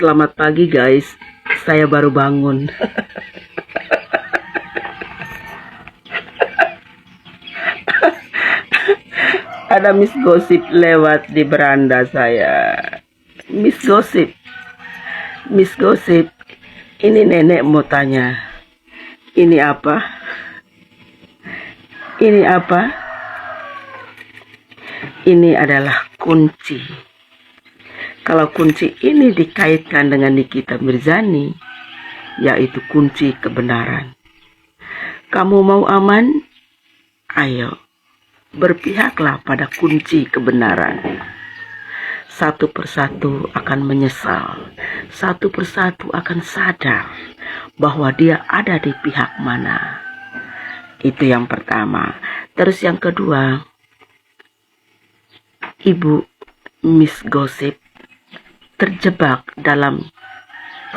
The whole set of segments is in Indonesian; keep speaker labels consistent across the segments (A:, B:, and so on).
A: Selamat pagi guys, saya baru bangun. Ada Miss Gosip lewat di beranda saya. Miss Gosip, Miss Gosip, ini nenek mau tanya, ini apa? Ini apa? Ini adalah kunci. Kalau kunci ini dikaitkan dengan Nikita Mirzani, yaitu kunci kebenaran. Kamu mau aman? Ayo, berpihaklah pada kunci kebenaran. Satu persatu akan menyesal, satu persatu akan sadar bahwa dia ada di pihak mana. Itu yang pertama. Terus yang kedua, Ibu Miss Gosip terjebak dalam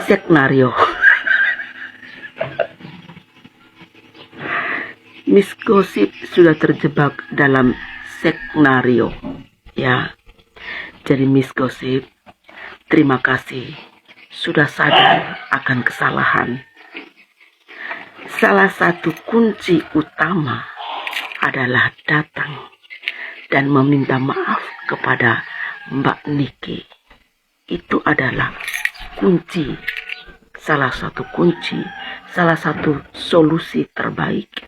A: skenario. Miss Gosip sudah terjebak dalam skenario, ya. Jadi Miss Gosip, terima kasih sudah sadar akan kesalahan. Salah satu kunci utama adalah datang dan meminta maaf kepada Mbak Niki. Itu adalah kunci, salah satu kunci, salah satu solusi terbaik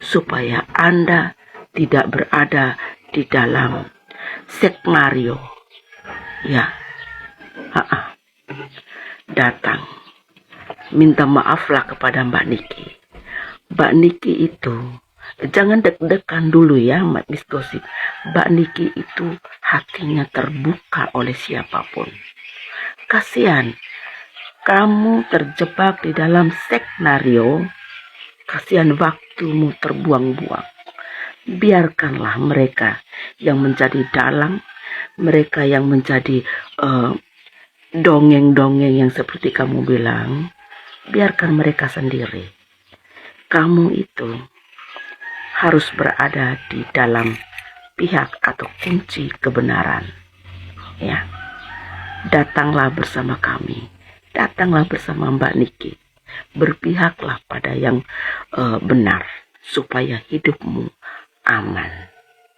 A: supaya Anda tidak berada di dalam skenario. Ya, datang, minta maaflah kepada Mbak Niki. Mbak Niki itu, jangan deg-degan dulu ya Miss Gosip. Mbak Niki itu hatinya terbuka oleh siapapun. Kasihan, kamu terjebak di dalam skenario. Kasihan waktumu terbuang-buang. Biarkanlah mereka yang menjadi dalang, mereka yang menjadi dongeng-dongeng yang seperti kamu bilang, biarkan mereka sendiri. Kamu itu harus berada di dalam pihak atau kunci kebenaran. Ya, datanglah bersama kami, datanglah bersama Mbak Niki. Berpihaklah pada yang benar supaya hidupmu aman.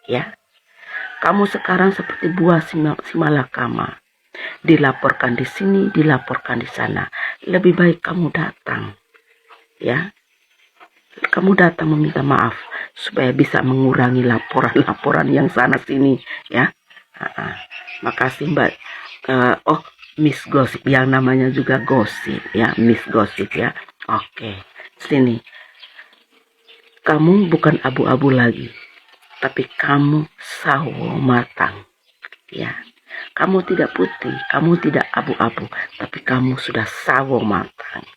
A: Ya, kamu sekarang seperti buah simalakama, dilaporkan di sini, dilaporkan di sana. Lebih baik kamu datang, ya. Kamu datang meminta maaf supaya bisa mengurangi laporan-laporan yang sana sini, ya. Makasih Mbak. Miss Gosip, yang namanya juga Gosip, ya, Miss Gosip, ya. Oke, sini. Kamu bukan abu-abu lagi, tapi kamu sawo matang, ya. Kamu tidak putih, kamu tidak abu-abu, tapi kamu sudah sawo matang.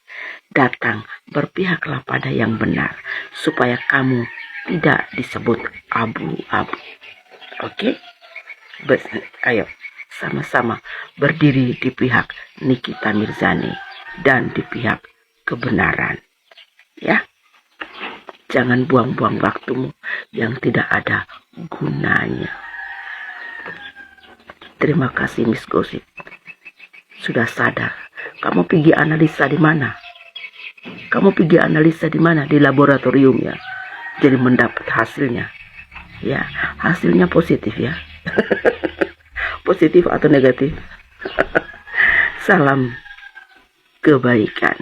A: Datang, berpihaklah pada yang benar, supaya kamu tidak disebut abu-abu. Oke? Ayo, sama-sama berdiri di pihak Nikita Mirzani dan di pihak kebenaran. Ya, jangan buang-buang waktumu yang tidak ada gunanya. Terima kasih Miss Gosip. Sudah sadar. Kamu pergi analisa di mana? Kamu pergi analisa di mana? Di laboratorium, ya. Jadi mendapat hasilnya. Ya, hasilnya positif, ya. Positif atau negatif? Salam kebaikan.